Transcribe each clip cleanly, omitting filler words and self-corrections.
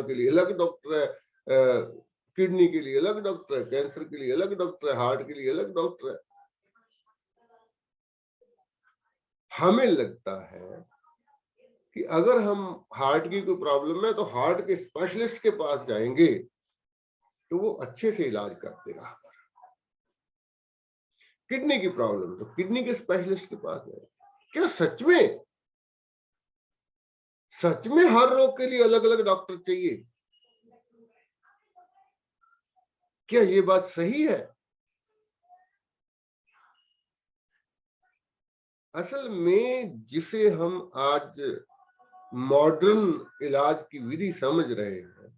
के लिए अलग डॉक्टर है, किडनी के लिए अलग डॉक्टर है, कैंसर के लिए अलग डॉक्टर है, हार्ट के लिए अलग डॉक्टर है। हमें लगता है कि अगर हम हार्ट की कोई प्रॉब्लम है तो हार्ट के स्पेशलिस्ट के पास जाएंगे तो वो अच्छे से इलाज कर देगा हमारा। किडनी की प्रॉब्लम तो किडनी के स्पेशलिस्ट के पास जाएंगे। क्या सच में हर रोग के लिए अलग अलग डॉक्टर चाहिए? क्या ये बात सही है? असल में जिसे हम आज मॉडर्न इलाज की विधि समझ रहे हैं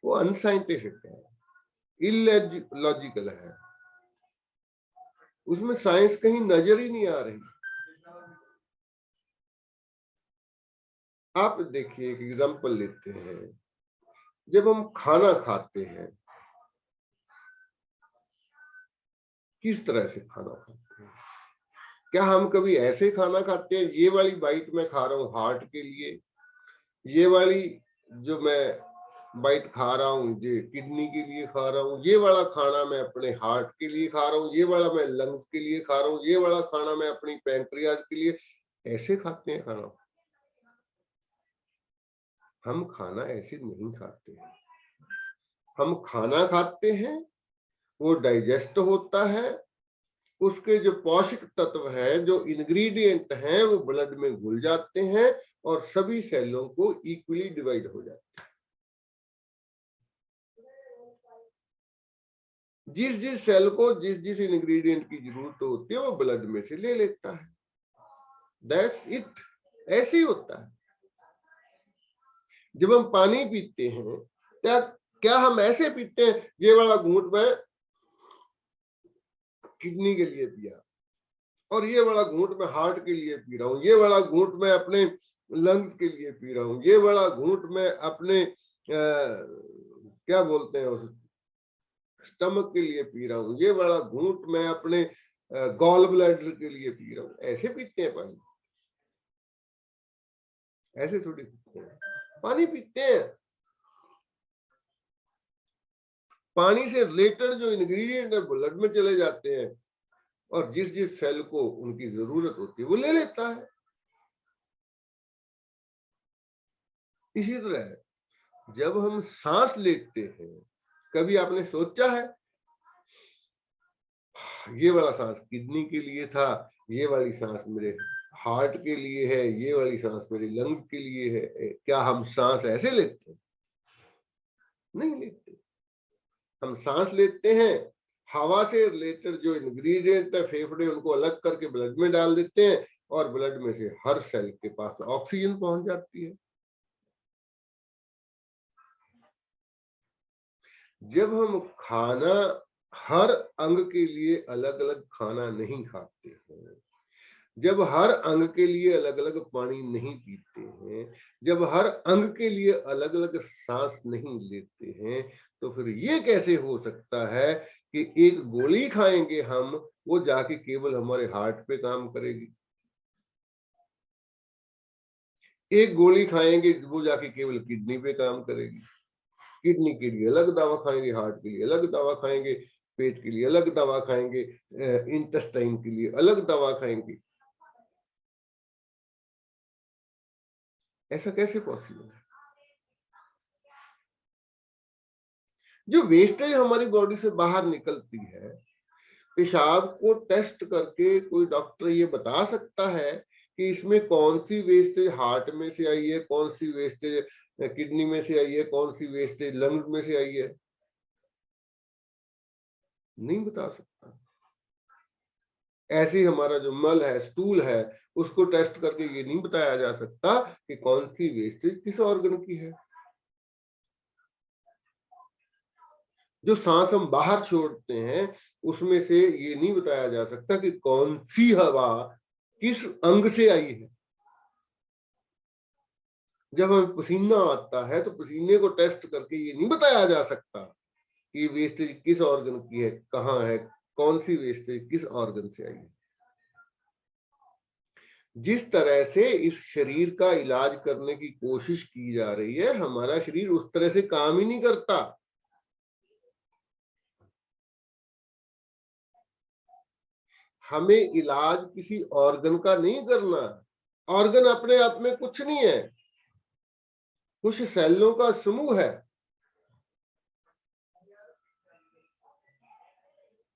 वो अनसाइंटिफिक है, इलॉजिकल है, उसमें साइंस कहीं नजर ही नहीं आ रही। आप देखिए, एक एग्जांपल लेते हैं, जब हम खाना खाते हैं किस तरह से खाना खाते हैं? क्या हम कभी ऐसे खाना खाते हैं, ये वाली बाइट मैं खा रहा हूं हार्ट के लिए, ये वाली जो मैं बाइट खा रहा हूँ ये किडनी के लिए खा रहा हूँ, ये वाला खाना मैं अपने हार्ट के लिए खा रहा हूँ, ये वाला मैं लंग्स के लिए खा रहा हूँ, ये वाला खाना मैं अपनी पैंक्रियाज के लिए, ऐसे खाते हैं खाना? हम खाना ऐसे नहीं खाते हैं। हम खाना खाते हैं, वो डाइजेस्ट होता है, उसके जो पौष्टिक तत्व है, जो इंग्रेडिएंट हैं, वो ब्लड में घुल जाते हैं और सभी सेलों को इक्वली डिवाइड हो जाते हैं। जिस जिस सेल को जिस जिस इंग्रेडिएंट की जरूरत होती है वो ब्लड में से ले लेता है। That's it. ऐसे ही होता है। जब हम पानी पीते हैं, क्या क्या हम ऐसे पीते हैं ये वाला घूंट मैं किडनी के लिए पिया और ये वाला घूंट मैं हार्ट के लिए पी रहा हूँ, ये वाला घूंट मैं अपने लंग्स के लिए पी रहा हूँ, ये वाला घूंट मैं अपने क्या बोलते हैं उस स्टमक के लिए पी रहा हूँ, ये वाला घूंट मैं अपने गॉल ब्लैडर के लिए पी रहा हूँ। ऐसे पीते हैं पानी? ऐसे थोड़ी पीते हैं। पानी पीते हैं, पानी से रिलेटेड जो इंग्रेडिएंट है ब्लड में चले जाते हैं और जिस जिस सेल को उनकी जरूरत होती है वो ले लेता है। इसी तरह जब हम सांस लेते हैं, कभी आपने सोचा है ये वाला सांस किडनी के लिए था, ये वाली सांस मेरे हार्ट के लिए है, ये वाली सांस मेरे लंग के लिए है? क्या हम सांस ऐसे लेते हैं? नहीं लेते। हम सांस लेते हैं, हवा से रिलेटेड जो इंग्रेडिएंट है फेफड़े उनको अलग करके ब्लड में डाल देते हैं और ब्लड में से हर सेल के पास ऑक्सीजन पहुंच जाती है। जब हम खाना, हर अंग के लिए अलग अलग खाना नहीं खाते हैं, जब हर अंग के लिए अलग अलग पानी नहीं पीते हैं, जब हर अंग के लिए अलग अलग सांस नहीं लेते हैं, तो फिर ये कैसे हो सकता है कि एक गोली खाएंगे हम, वो जाके केवल हमारे हार्ट पे काम करेगी, एक गोली खाएंगे वो जाके केवल किडनी पे काम करेगी, किडनी के लिए अलग दवा खाएंगे, हार्ट के लिए अलग दवा खाएंगे, पेट के लिए अलग दवा खाएंगे, इंटेस्टाइन के लिए अलग दवा खाएंगे? ऐसा कैसे पॉसिबल है? जो वेस्टेज हमारी बॉडी से बाहर निकलती है, पेशाब को टेस्ट करके कोई डॉक्टर ये बता सकता है कि इसमें कौन सी वेस्टेज हार्ट में से आई है, कौन सी वेस्टेज किडनी में से आई है, कौन सी वेस्टेज लंग्स में से आई है? नहीं बता सकता। ऐसे ही हमारा जो मल है, स्टूल है, उसको टेस्ट करके ये नहीं बताया जा सकता कि कौन सी वेस्टेज किस ऑर्गन की है। जो सांस हम बाहर छोड़ते हैं उसमें से ये नहीं बताया जा सकता कि कौन सी हवा किस अंग से आई है। जब हमें पसीना आता है तो पसीने को टेस्ट करके ये नहीं बताया जा सकता कि वेस्टेज किस ऑर्गन की है, कहाँ है, कौन सी वेस्टेज किस ऑर्गन से आई है। जिस तरह से इस शरीर का इलाज करने की कोशिश की जा रही है, हमारा शरीर उस तरह से काम ही नहीं करता। हमें इलाज किसी ऑर्गन का नहीं करना। ऑर्गन अपने आप में कुछ नहीं है, कुछ सेलों का समूह है।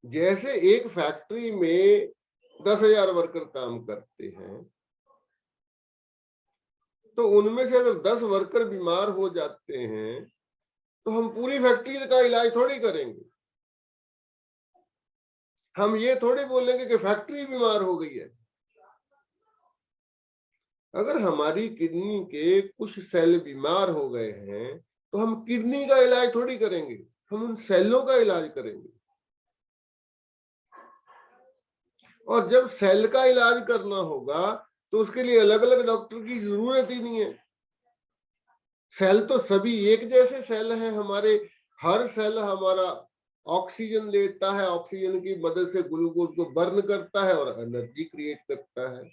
जैसे एक फैक्ट्री में 10,000 वर्कर काम करते हैं, तो उनमें से अगर 10 वर्कर बीमार हो जाते हैं तो हम पूरी फैक्ट्री का इलाज थोड़ी करेंगे। हम ये थोड़ी बोलेंगे कि फैक्ट्री बीमार हो गई है। अगर हमारी किडनी के कुछ सेल बीमार हो गए हैं तो हम किडनी का इलाज थोड़ी करेंगे, हम उन सेलों का इलाज करेंगे। और जब सेल का इलाज करना होगा तो उसके लिए अलग अलग डॉक्टर की जरूरत ही नहीं है। सेल तो सभी एक जैसे सेल हैं हमारे। हर सेल हमारा ऑक्सीजन लेता है, ऑक्सीजन की मदद से ग्लूकोज को बर्न करता है और एनर्जी क्रिएट करता है।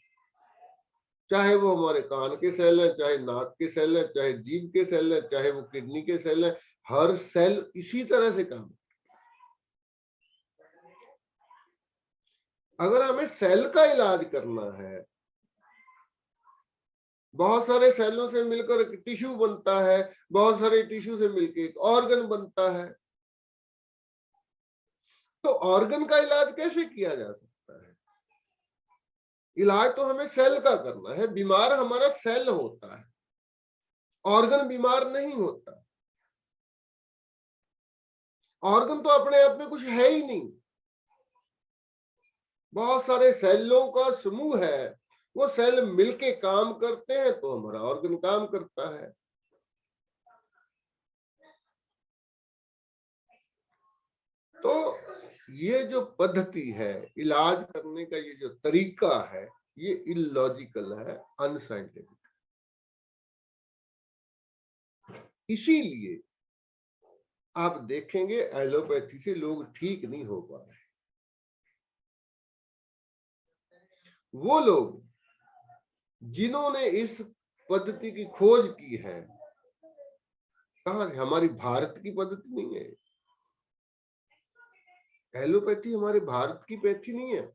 चाहे वो हमारे कान के सेल है, चाहे नाक के सेल है, चाहे जीभ के सेल है, चाहे वो किडनी के सेल है, हर सेल इसी तरह से काम। अगर हमें सेल का इलाज करना है, बहुत सारे सेलों से मिलकर टिश्यू बनता है, बहुत सारे टिश्यू से मिलकर एक ऑर्गन बनता है। तो ऑर्गन का इलाज कैसे किया जा सकता है? इलाज तो हमें सेल का करना है। बीमार हमारा सेल होता है, ऑर्गन बीमार नहीं होता। ऑर्गन तो अपने आप में कुछ है ही नहीं, बहुत सारे सेलों का समूह है। वो सेल मिलके काम करते हैं तो हमारा ऑर्गन काम करता है। तो ये जो पद्धति है इलाज करने का, ये जो तरीका है, ये इलॉजिकल है, अनसाइंटिफिक। इसीलिए आप देखेंगे एलोपैथी से लोग ठीक नहीं हो पा रहे। वो लोग जिन्होंने इस पद्धति की खोज की है, कहां से? हमारी भारत की पद्धति नहीं है। एलोपैथी हमारे भारत की पैथी नहीं है,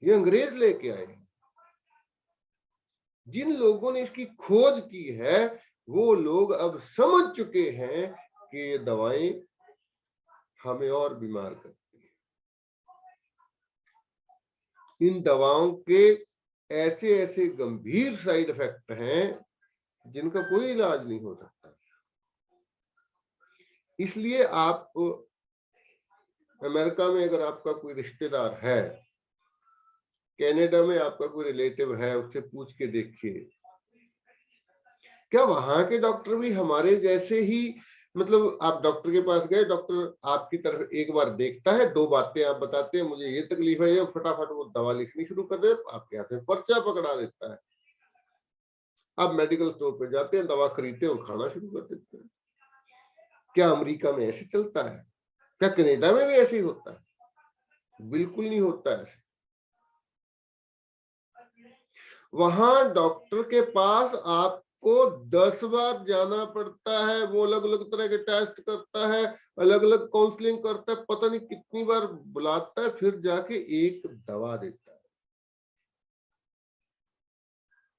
ये अंग्रेज लेके आए हैं। जिन लोगों ने इसकी खोज की है वो लोग अब समझ चुके हैं कि ये दवाएं हमें और बीमार करती हैं। इन दवाओं के ऐसे ऐसे गंभीर साइड इफेक्ट हैं जिनका कोई इलाज नहीं हो सकता। इसलिए आप अमेरिका में अगर आपका कोई रिश्तेदार है, कनाडा में आपका कोई रिलेटिव है, उससे पूछ के देखिए क्या वहां के डॉक्टर भी हमारे जैसे ही, मतलब आप डॉक्टर के पास गए, डॉक्टर आपकी तरफ एक बार देखता है, 2 बातें आप बताते हैं, मुझे ये तकलीफ है, ये फटाफट वो दवा लिखनी शुरू कर दे, आपके हाथ में पर्चा पकड़ा देता है। आप मेडिकल स्टोर पे जाते हैं, दवा खरीदते हैं और खाना शुरू कर देते हैं। क्या अमेरिका में ऐसे चलता है? क्या कनाडा में भी ऐसे ही होता है? बिल्कुल नहीं होता ऐसे। वहां डॉक्टर के पास आपको 10 बार जाना पड़ता है, वो अलग अलग तरह के टेस्ट करता है, अलग अलग काउंसलिंग करता है, पता नहीं कितनी बार बुलाता है, फिर जाके एक दवा देता है,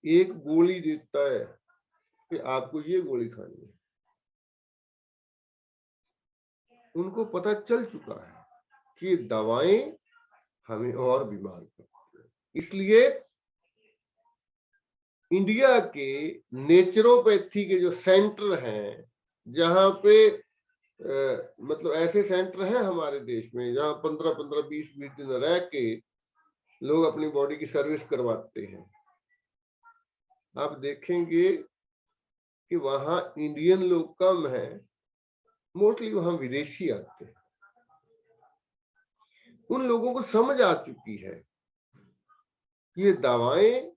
एक गोली देता है कि आपको ये गोली खानी है। उनको पता चल चुका है कि दवाएं हमें और बीमार करती है। इसलिए इंडिया के नेचुरोपैथी के जो सेंटर हैं, जहां पे मतलब ऐसे सेंटर हैं हमारे देश में जहां 15-15, 20-20 दिन रह के लोग अपनी बॉडी की सर्विस करवाते हैं, आप देखेंगे कि वहां इंडियन लोग कम हैं, मोस्टली वहां विदेशी आते हैं। उन लोगों को समझ आ चुकी है कि ये दवाएं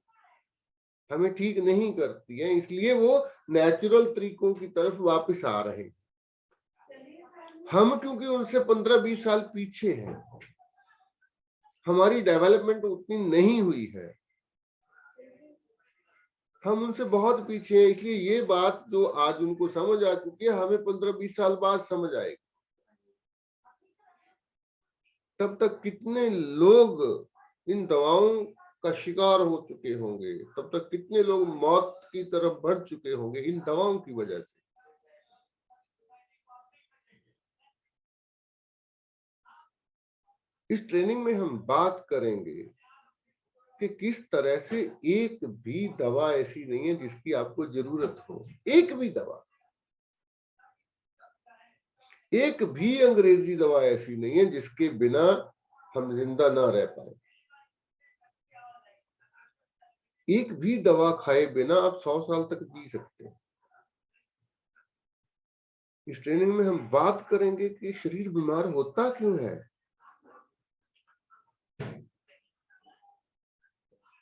हमें ठीक नहीं करती हैं, इसलिए वो नेचुरल तरीकों की तरफ वापस आ रहे हैं। हम क्योंकि उनसे 15-20 साल पीछे हैं, हमारी डेवलपमेंट उतनी नहीं हुई है, हम उनसे बहुत पीछे हैं। इसलिए ये बात जो आज उनको समझ आ चुकी है, हमें 15-20 साल बाद समझ आएगी। तब तक कितने लोग इन दवाओं का शिकार हो चुके होंगे, तब तक कितने लोग मौत की तरफ बढ़ चुके होंगे इन दवाओं की वजह से। इस ट्रेनिंग में हम बात करेंगे कि किस तरह से एक भी दवा ऐसी नहीं है जिसकी आपको जरूरत हो, एक भी दवा, एक भी अंग्रेजी दवा ऐसी नहीं है जिसके बिना हम जिंदा ना रह पाए। एक भी दवा खाए बिना आप 100 साल तक जी सकते हैं। इस ट्रेनिंग में हम बात करेंगे कि शरीर बीमार होता क्यों है।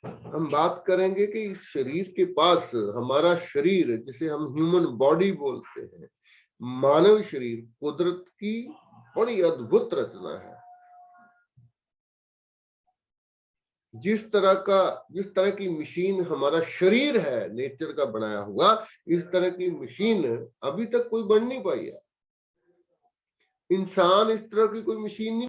हम बात करेंगे कि इस शरीर के पास, हमारा शरीर जिसे हम ह्यूमन बॉडी बोलते हैं, मानव शरीर कुदरत की बड़ी अद्भुत रचना है। जिस तरह की मशीन हमारा शरीर है नेचर का बनाया हुआ, इस तरह की मशीन अभी तक कोई बन नहीं पाई है। इंसान इस तरह की कोई मशीन नहीं